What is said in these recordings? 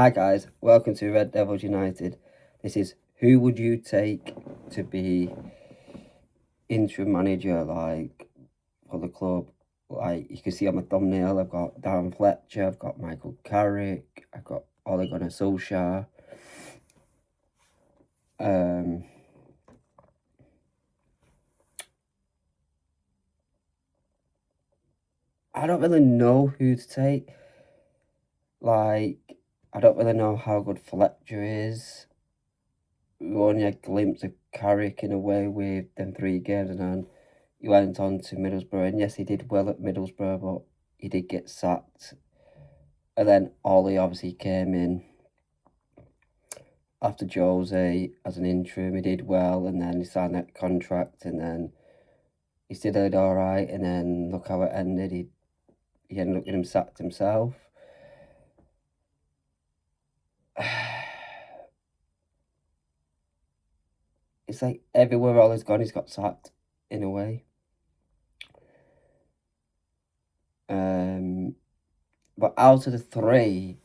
Hi guys, welcome to Red Devils United. This is who would you take to be interim manager for the club? Like you can see on my thumbnail, I've got Darren Fletcher, I've got Michael Carrick, I've got Ole Gunnar Solskjaer. I don't really know who to take. Like, I don't really know how good Fletcher is. We only had a glimpse of Carrick in a way with them 3 games, and then he went on to Middlesbrough, and yes, he did well at Middlesbrough, but he did get sacked. And then Ollie obviously came in after Jose as an interim. He did well, and then he signed that contract, and then he still did all right. And then look how it ended. He ended up getting sacked himself. It's like everywhere Ollie's gone, he's got sacked in a way. But out of the three,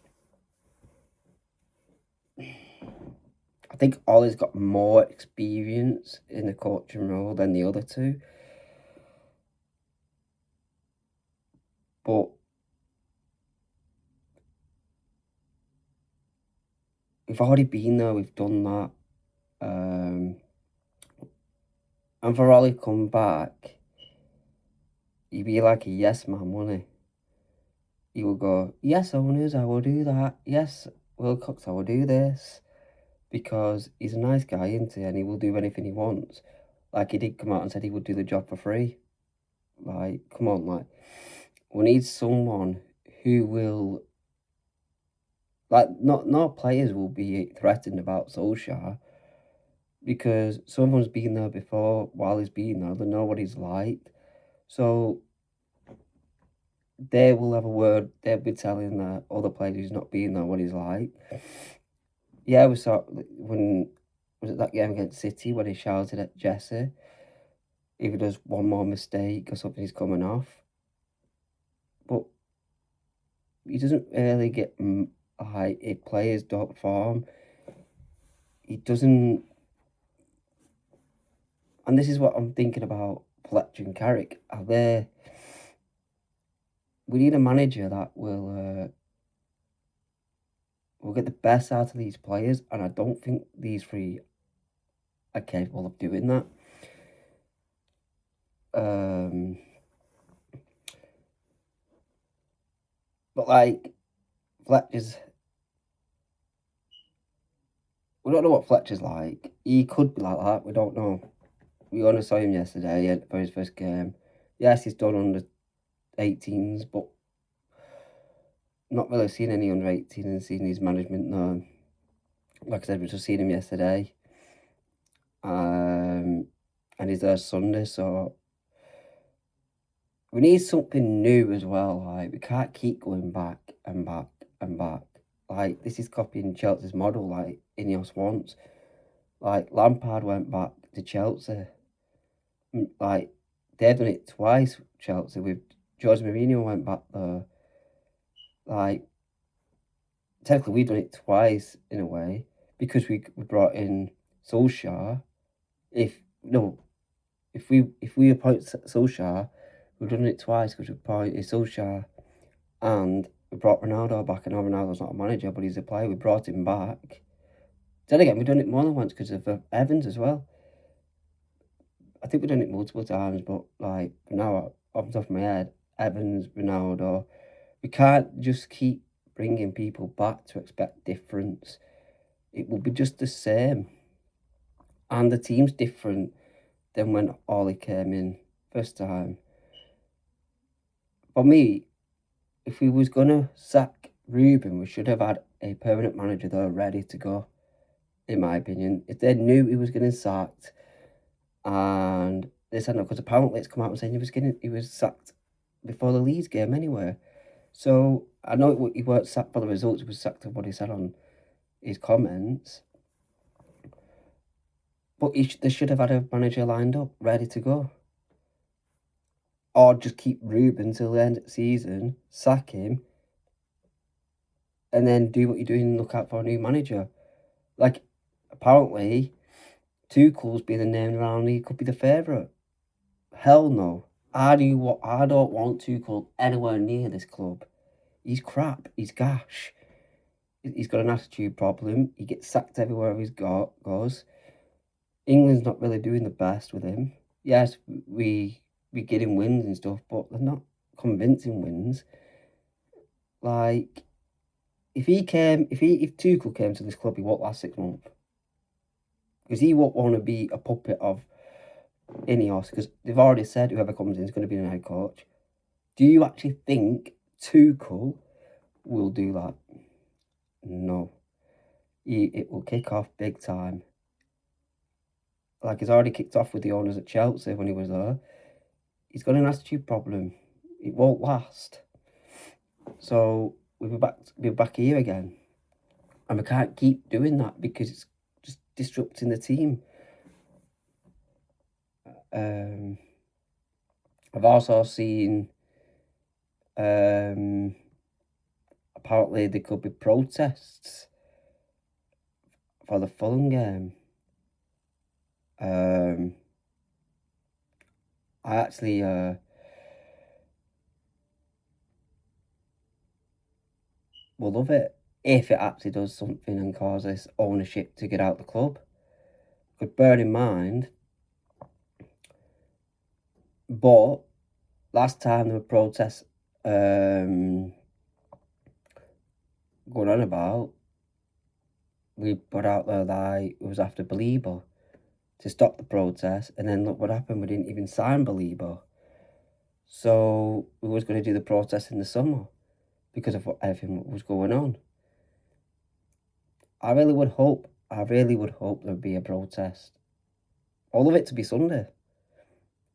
I think Ollie's got more experience in the coaching role than the other two. But we've already been there, we've done that. And for Ollie come back, he'd be like a yes man, wouldn't he? He would go, yes, owners, I will do that. Yes, Wilcox, I will do this. Because he's a nice guy, isn't he? And he will do anything he wants. Like, he did come out and said he would do the job for free. Like, come on, like, we need someone who will, like, not players will be threatened about Solskjaer, because someone's been there before while he's been there, they know what he's like. So they will have a word, they'll be telling the other players who's not been there what he's like. Yeah, we saw when, was it that game against City when he shouted at Jesse? If he does one more mistake or something, he's coming off. But he doesn't really get, like, if players don't perform, he doesn't. And this is what I'm thinking about Fletcher and Carrick. We need a manager that will get the best out of these players, and I don't think these three are capable of doing that. But like Fletcher's, we don't know what Fletcher's like. He could be like that. We don't know. We only saw him yesterday for his first game. Yes, he's done under 18s, but not really seen any under 18 and seen his management. No, like I said, we just seen him yesterday. And he's there Sunday, so we need something new as well. Like, we can't keep going back and back and back. Like, this is copying Chelsea's model, like Ineos wants. Like, Lampard went back to Chelsea. Like, they've done it twice, Chelsea, with Jose Mourinho went back there. Like, technically, we've done it twice in a way, because we brought in Solskjaer. If we appoint Solskjaer, we've done it twice because we appointed Solskjaer and we brought Ronaldo back. And now Ronaldo's not a manager, but he's a player. We brought him back. Then again, we've done it more than once because of Evans as well. I think we've done it multiple times, but like now, off the top of my head, Evans, Ronaldo, we can't just keep bringing people back to expect difference. It will be just the same. And the team's different than when Ollie came in first time. For me, if we was going to sack Ruben, we should have had a permanent manager there ready to go, in my opinion. If they knew he was getting sacked and they said no, because apparently it's come out and saying he was sacked before the Leeds game anyway. So I know he weren't sacked for the results, he was sacked for what he said on his comments. But they should have had a manager lined up, ready to go. Or just keep Ruben till the end of the season, sack him, and then do what you're doing and look out for a new manager. Like, apparently, Tuchel's being named around, he could be the favourite. Hell no. I don't want Tuchel anywhere near this club. He's crap. He's gash. He's got an attitude problem. He gets sacked everywhere goes. England's not really doing the best with him. Yes, we get him wins and stuff, but they're not convincing wins. Like, if Tuchel came to this club, he won't last 6 months. Because he won't want to be a puppet of Ineos, because they've already said whoever comes in is going to be the head coach. Do you actually think Tuchel will do that? No. It will kick off big time. Like, he's already kicked off with the owners at Chelsea when he was there. He's got an attitude problem. It won't last. So we'll be back here again. And we can't keep doing that because it's just disrupting the team. I've also seen apparently there could be protests for the Fulham game. I actually will love it if it actually does something and causes ownership to get out the club. But bear in mind, but last time there were protests going on about, we put out there that it was after Balibo to stop the protest, and then look what happened, we didn't even sign Balibo. So we was going to do the protest in the summer because of everything that was going on. I really would hope there'd be a protest. All of it to be Sunday.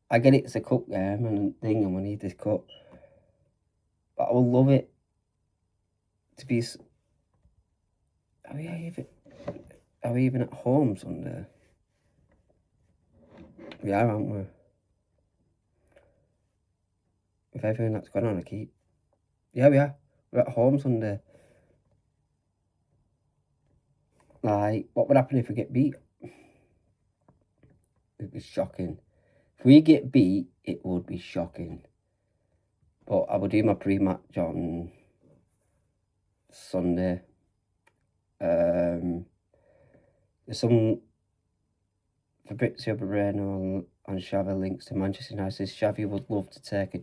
I get it's a cup game and thing, and we need this cup. But I would love it to be. Are we even at home Sunday? We are, aren't we? With everything that's going on, I keep. Yeah, we are. We're at home Sunday. Like, what would happen if we get beat? It'd be shocking. If we get beat, it would be shocking. But I will do my pre-match on Sunday. There's some Fabrizio Moreno and Xavi links to Manchester United. Xavi would love to take a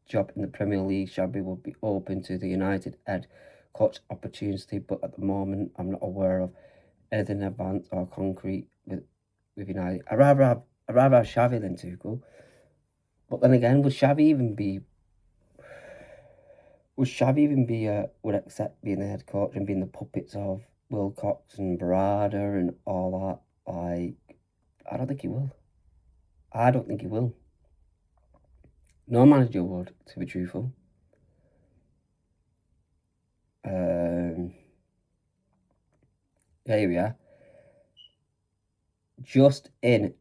job in the Premier League. Xavi would be open to the United head coach opportunity, but at the moment I'm not aware of anything advanced or concrete with United. I'd rather have Xavi than Tuchel. But then again, would Xavi even would accept being the head coach and being the puppets of Wilcox and Barada and all that? Like, I don't think he will. No manager would, to be truthful. Here we are. Just in,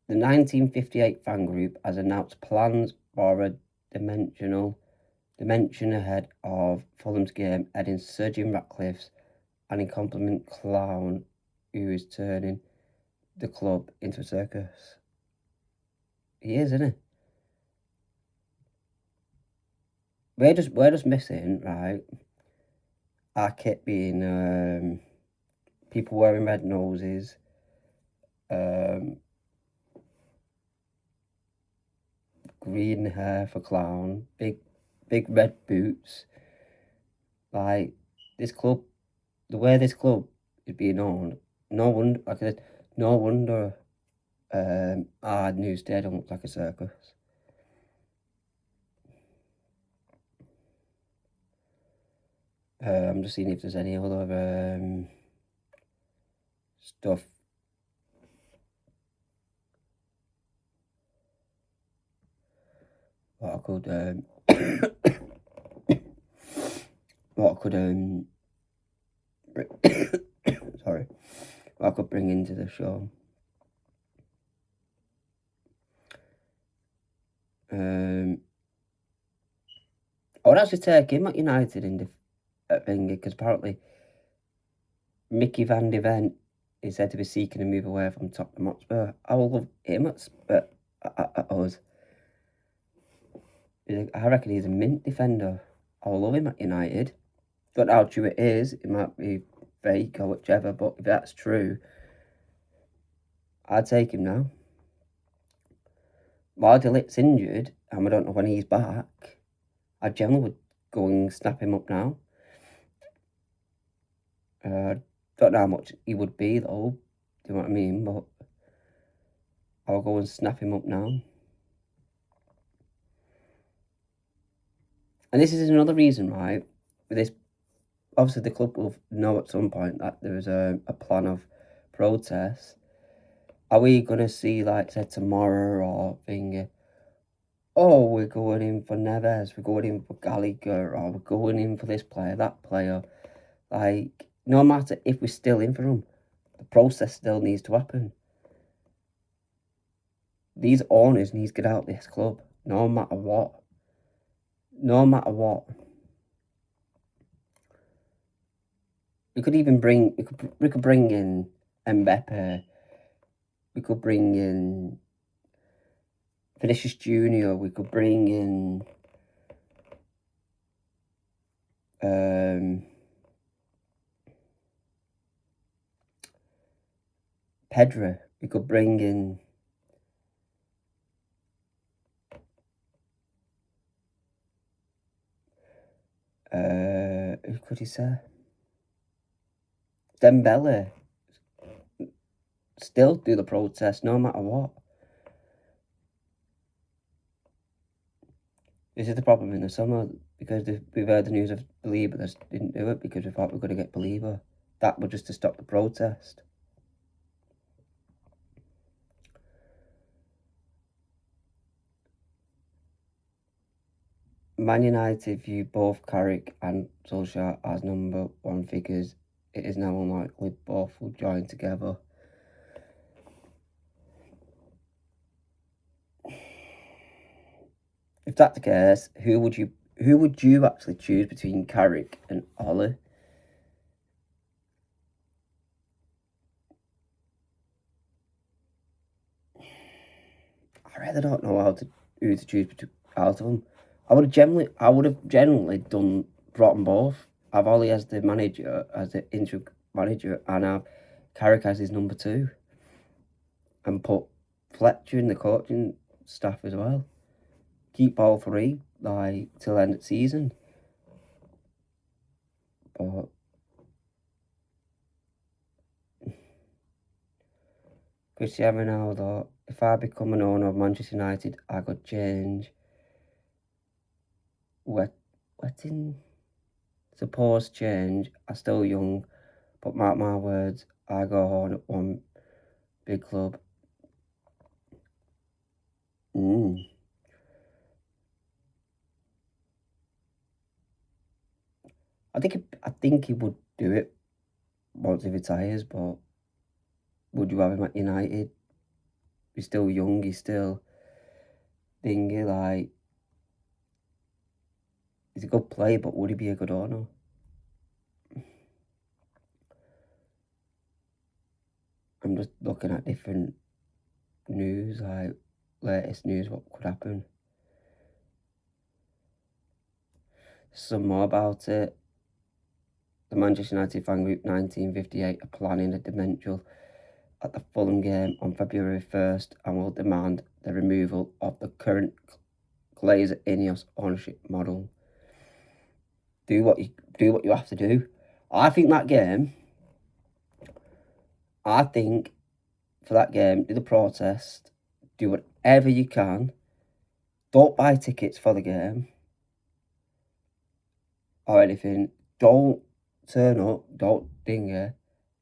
the 1958 fan group has announced plans for a dimension ahead of Fulham's game, adding Sir Ratcliffe's and in compliment Clown, who is turning the club into a circus. He is, isn't he? We're just missing, right? Our kit being people wearing red noses, green hair for Clown, big red boots. Like, this club, the way this club is being owned, no wonder our new stadium looks like a circus. I'm just seeing if there's any other stuff. What I could sorry, what I could bring into the show. I would actually take him at United in thing, because apparently Mickey Van de Ven is said to be seeking a move away from Tottenham Hotspur. I will love him at us. I reckon he's a mint defender. I will love him at United. Don't know how true it is. It might be fake or whichever, but if that's true, I'd take him now. While De Ligt's injured, and we don't know when he's back, I generally would go and snap him up now. Don't know how much he would be though, do you know what I mean? But I'll go and snap him up now. And this is another reason, right? With this, obviously the club will know at some point that there is a plan of protest. Are we going to see, like, say, tomorrow or thing, oh, we're going in for Neves, we're going in for Gallagher, or we're going in for this player, that player. Like, no matter if we're still in for them, the process still needs to happen. These owners need to get out of this club, no matter what. No matter what. We could even bring, we could bring in Mbappe. We could bring in Vinicius Junior. We could bring in Pedro. We could bring in who could he say? Dembele. Still do the protest no matter what. This is the problem in the summer, because we've heard the news of Belieber that didn't do it because we thought we were going to get Belieber. That was just to stop the protest. Man United view both Carrick and Solskjaer as number one figures. It is now unlikely both will join together. If that's the case, who would you actually choose between Carrick and Ole? I really don't know who to choose out of them. I would have generally brought them both. I've Ole as the manager, as the interim manager, and I've Carrick as his number two, and put Fletcher in the coaching staff as well. Keep all three, like, till end of season. But Cristiano Ronaldo, if I become an owner of Manchester United, I could change Wetting. Suppose change. I'm still young, but mark my words, I go on at one big club. I think he would do it once he retires, but would you have him at United? He's still young, he's still thingy, like, he's a good player, but would he be a good owner? I'm just looking at different news, like latest news, what could happen. Some more about it. The Manchester United fan group 1958 are planning a dementia at the Fulham game on February 1st and will demand the removal of the current Glazer Ineos ownership model. Do what you have to do. I think for that game, do the protest, do whatever you can. Don't buy tickets for the game or anything. Don't turn up, don't ding it,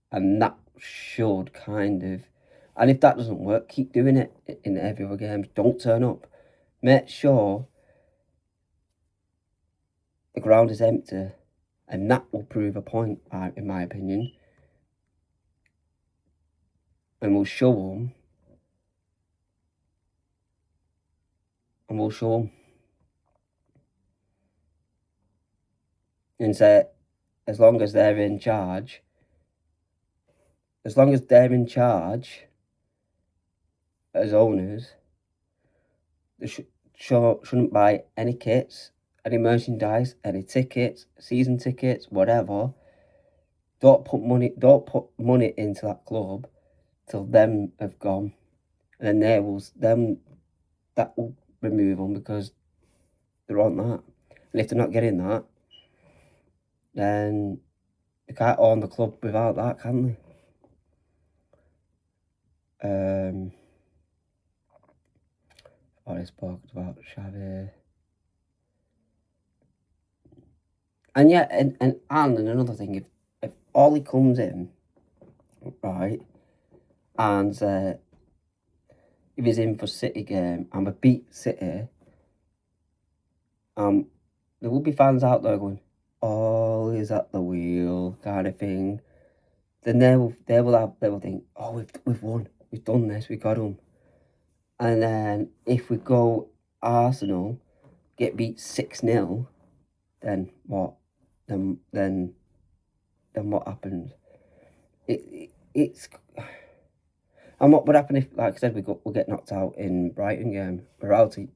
and that should kind of, and if that doesn't work, keep doing it in every other game. Don't turn up. Make sure the ground is empty, and that will prove a point, in my opinion. And we'll show them. And say, as long as they're in charge, as owners, they shouldn't buy any kits, any merchandise, any tickets, season tickets, whatever. Don't put money into that club till them have gone, and then that will remove them because they're on that. And if they're not getting that, then they can't own the club without that, can they? I spoke about Xavi. And yeah, and another thing, if Ollie comes in, right, and if he's in for City game and we beat City, there will be fans out there going, Ollie's at the wheel, kind of thing. Then they will think, oh, we've won, we've done this, we got him. And then if we go Arsenal, get beat 6-0, then what? Then what happens? It's and what would happen if, like I said, we'll get knocked out in Brighton game?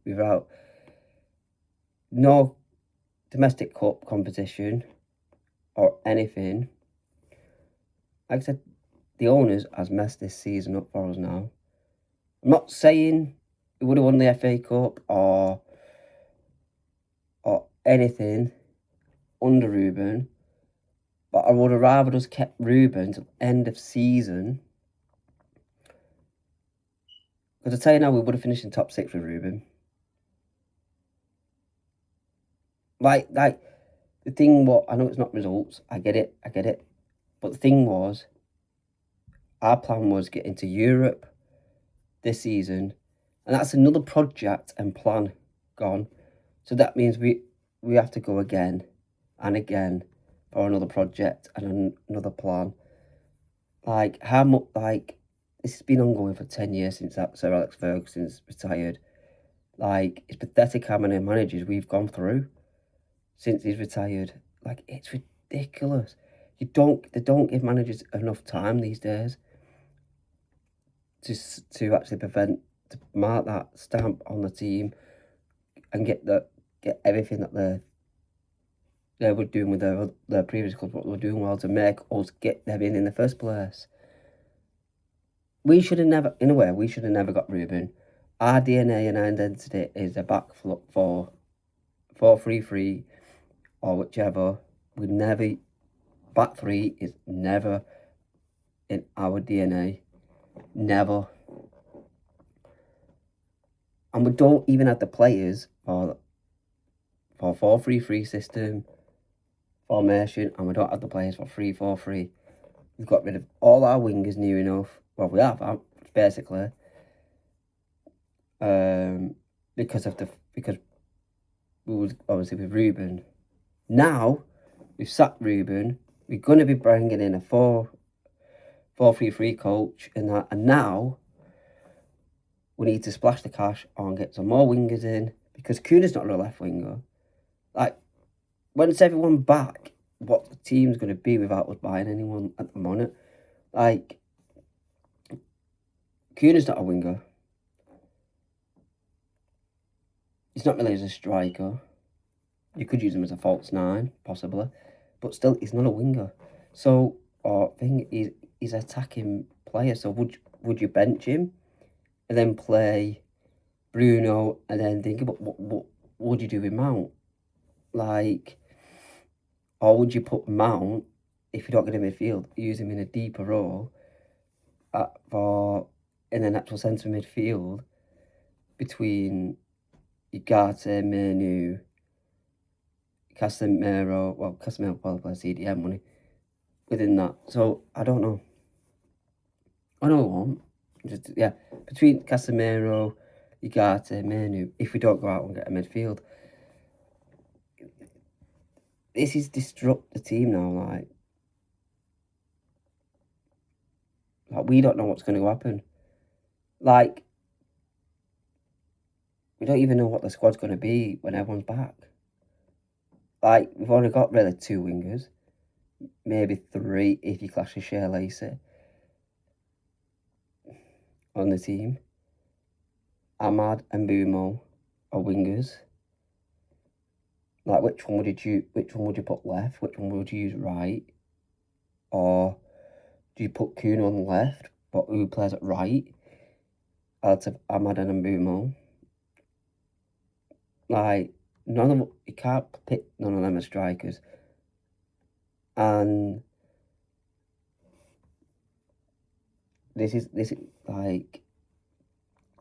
Without no domestic cup competition or anything. Like I said, the owners has messed this season up for us now. I'm not saying we would have won the FA Cup or anything under Ruben, but I would have rather just kept Ruben till end of season. Because I tell you now, we would have finished in top 6 with Ruben. Like the thing, I know it's not results. I get it. But the thing was, our plan was get into Europe this season, and that's another project and plan gone. So that means we have to go again and again for another project and another plan. Like how much? Like this has been ongoing for 10 years since that Sir Alex Ferguson's retired. Like it's pathetic how many managers we've gone through since he's retired. Like it's ridiculous. They don't give managers enough time these days to actually to mark that stamp on the team and get everything that they were doing with their previous club, what they were doing well to make us get them in the first place. We should have never got Ruben. Our DNA and our identity is a back 4-3-3 or whichever. Back three is never in our DNA. Never. And we don't even have the players for 4-3-3 system formation, and we don't have the players for 3-4-3. We've got rid of all our wingers near enough. Well, we have, basically. Because we was obviously with Ruben. Now we've sacked Ruben. We're going to be bringing in a 4-3-3 coach and that, and now we need to splash the cash on, get some more wingers in, because Kuna's not a left winger. Like, when's everyone back, what the team's going to be without us buying anyone at the moment? Like, Kuna's not a winger. He's not really as a striker. You could use him as a false 9, possibly. But still, he's not a winger. So, he's an attacking player. So would you bench him and then play Bruno and then think about what would you do with Mount? Like, or would you put Mount, if you don't get him in midfield, use him in a deeper role in an actual centre midfield between Ugarte, Menu, Casemiro. Well, Casemiro probably plays CDM money within that. So I don't know. I know I won't. Between Casemiro, Ugarte, Menu, if we don't go out and get a midfield. This is disrupt the team now, like we don't know what's going to happen. Like, we don't even know what the squad's going to be when everyone's back. Like, we've only got really 2 wingers. maybe 3 if you clash with Shea Lacey on the team. Amad and Bumo are wingers. Like, which one would you put left? Which one would you use right? Or do you put Kuno on the left, but who plays at right? Out of Amad and Mbumo. Like, you can't pick none of them as strikers. And this is like,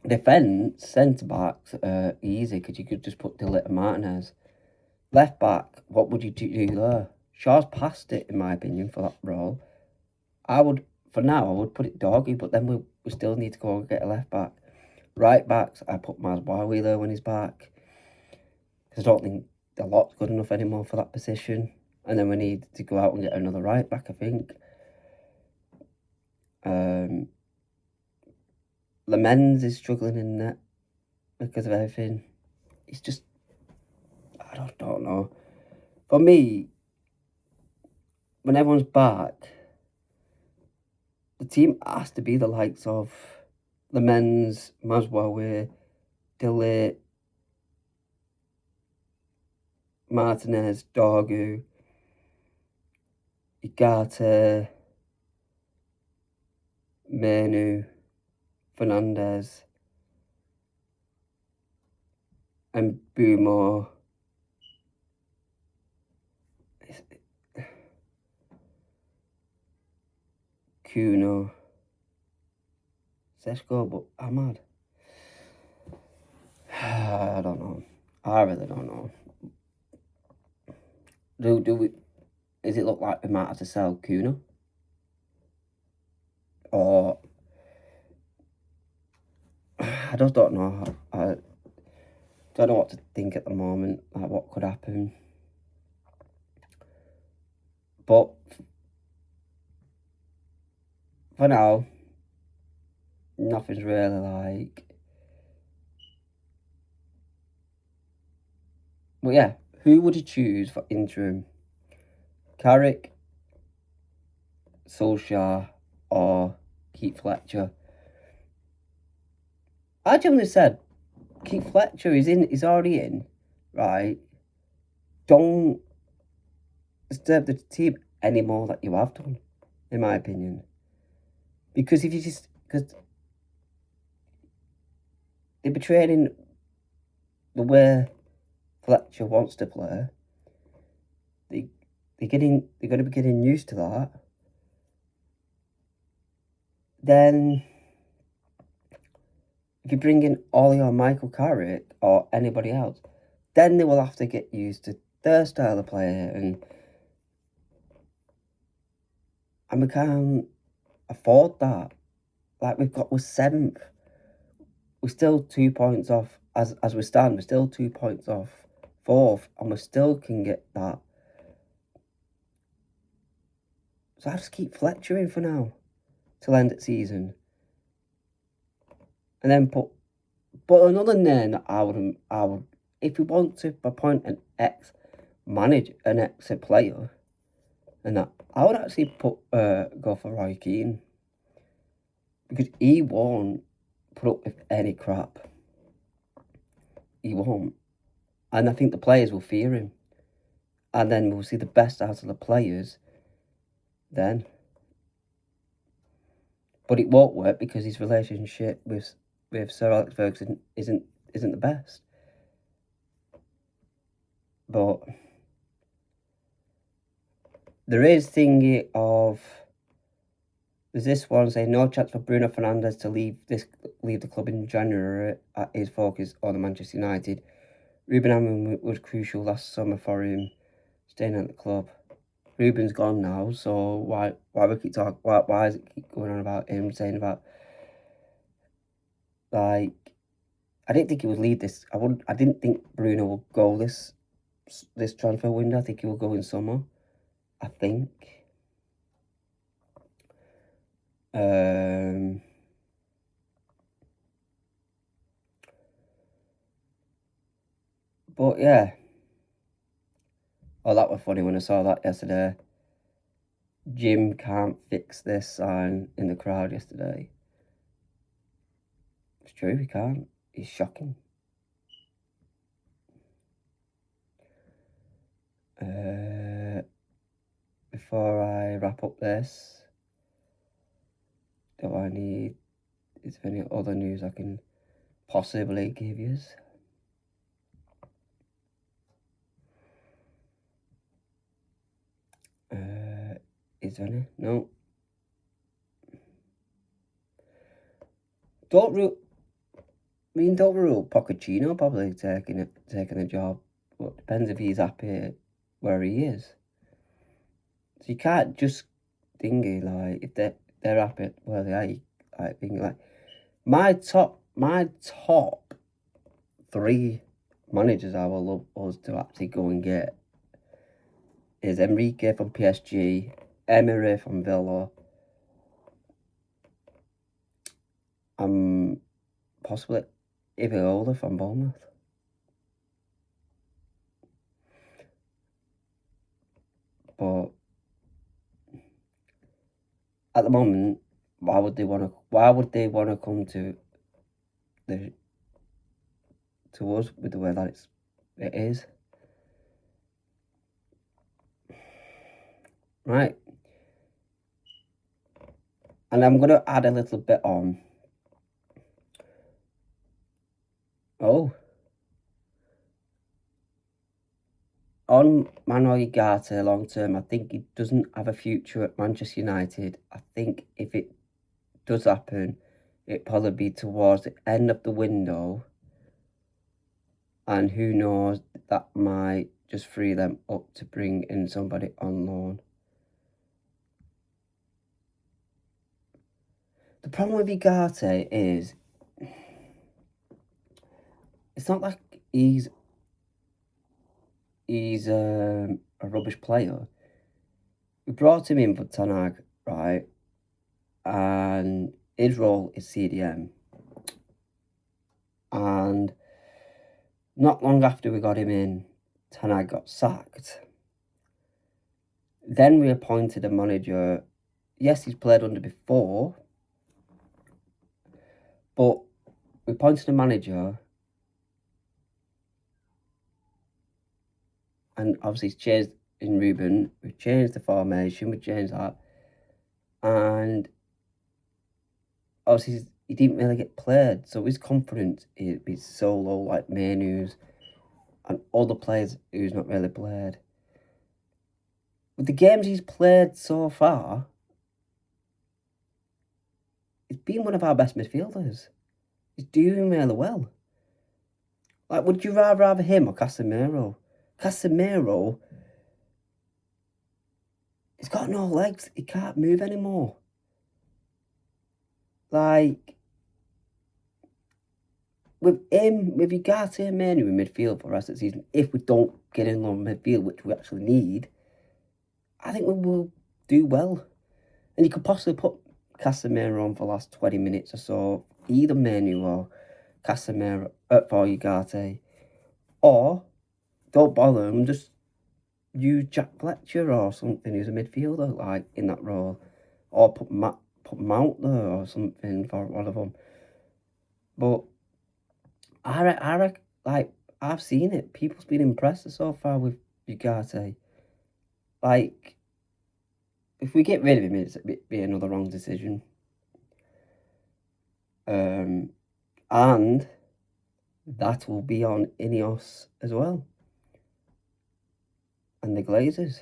defence, centre-backs are easy because you could just put De Ligt and Martinez. Left back, what would you do there? Shaw's past it, in my opinion, for that role. For now, I would put it Doggy, but then we still need to go and get a left back. Right backs, I put Mazwawi there when he's back. Because I don't think the lot's good enough anymore for that position. And then we need to go out and get another right back, I think. Lemens is struggling in net because of everything. It's just, I don't know. For me, when everyone's back, the team has to be the likes of Lemens, Mazwawi, De Ligt, Martinez, Dorgu, Igate, Menu, Fernandez, and Bumo. Kuno, Seshko, but Ahmad. I don't know. I really don't know. Do we? Does it look like we might have to sell Kuno? Or I just don't know. I don't know what to think at the moment. Like, what could happen? But for now, nothing's really like. But yeah, who would you choose for interim? Carrick, Solskjaer, or Keith Fletcher? I generally said Keith Fletcher is already in, right? Don't disturb the team any more that you have done, in my opinion. Because because they're training the way Fletcher wants to play. They're going to be getting used to that. Then, if you bring in Ollie or Michael Carrick or anybody else, then they will have to get used to their style of play, and we can't afford that. Like, we're 7th. We're still 2 points off, as we stand, we're still 2 points off 4th, and we still can get that. So I just keep Fletcher in for now, till end of season. And then but another name that I would, if you want to appoint an ex-manager, an ex-player, and that, I would actually go for Roy Keane. Because he won't put up with any crap. He won't. And I think the players will fear him. And then we'll see the best out of the players then. But it won't work because his relationship with Sir Alex Ferguson isn't the best. But there is thingy of, there's this one saying no chance for Bruno Fernandes to leave the club in January at his focus on Manchester United. Ruben Amorim was crucial last summer for him staying at the club. Ruben's gone now, so why we keep talking? Why is it keep going on about him, saying about, like, I didn't think he would leave this. I didn't think Bruno would go this transfer window. I think he will go in summer. I think. But yeah. Oh, that was funny when I saw that yesterday. Jim can't fix this sign in the crowd yesterday. It's true, he can't. He's shocking. Before I wrap up this, is there any other news I can possibly give you? Is there any? No. Don't rule Pochettino probably taking a job, but it depends if he's happy where he is. So you can't just thingy like if they're happy where they are. Like thinking like my top 3 managers I would love us to actually go and get is Enrique from PSG, Emery from Villa, possibly Iraola from Bournemouth. But at the moment, why would they want to come to us with the way that it is? Right. And I'm going to add a little bit on. On Manuel Ugarte long term, I think he doesn't have a future at Manchester United. I think if it does happen, it'd probably be towards the end of the window. And who knows, that might just free them up to bring in somebody on loan. The problem with Ugarte is, it's not like he's a rubbish player. We brought him in for Ten Hag, right? And his role is CDM. And not long after we got him in, Ten Hag got sacked. Then we appointed a manager. Yes, he's played under before, but we appointed a manager, and obviously he's changed in Ruben. We've changed the formation, we changed that, and obviously he didn't really get played, so his confidence is so low, like Manu's and all the players who's not really played. With the games he's played so far, he's been one of our best midfielders. He's doing really well. Like, would you rather have him or Casemiro? Casemiro, he's got no legs. He can't move anymore. Like, with Ugarte and Manu in midfield for the rest of the season, if we don't get in on midfield, which we actually need, I think we will do well. And you could possibly put Casemiro on for the last 20 minutes or so, either Manu or Casemiro for Ugarte. Or, don't bother him, just use Jack Fletcher or something who's a midfielder, like, in that role. Or put Mount there or something for one of them. But like, I've seen it. People's been impressed so far with Ugarte. Like, if we get rid of him, it'd be another wrong decision. And that will be on Ineos as well. And the Glazers.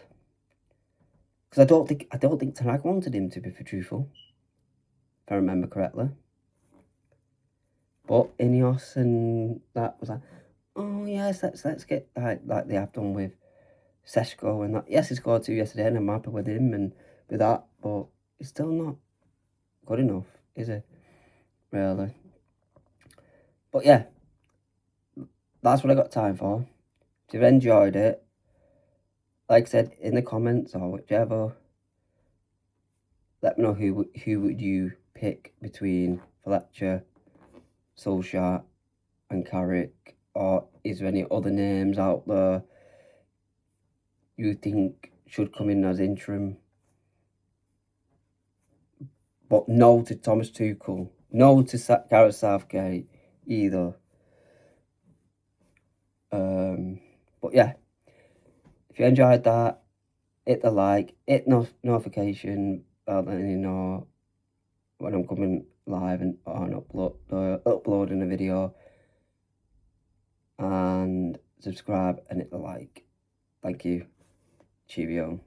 Because I don't think Ten Hag wanted him, to be truthful, if I remember correctly. But Ineos and that was like, oh yes, let's get like they have done with Seshko and that. Yes, he scored 2 yesterday, and I'm happy with him and with that, but it's still not good enough, is it? Really. But yeah, that's what I got time for. If you've enjoyed it, like I said, in the comments or whichever, let me know who would you pick between Fletcher, Solskjaer and Carrick, or is there any other names out there you think should come in as interim? but no to Thomas Tuchel, no to Gareth Southgate either. But yeah, if you enjoyed that, hit the like, hit notification bell, letting you know when I'm coming live and uploading a video, and subscribe and hit the like. Thank you. Cheerio.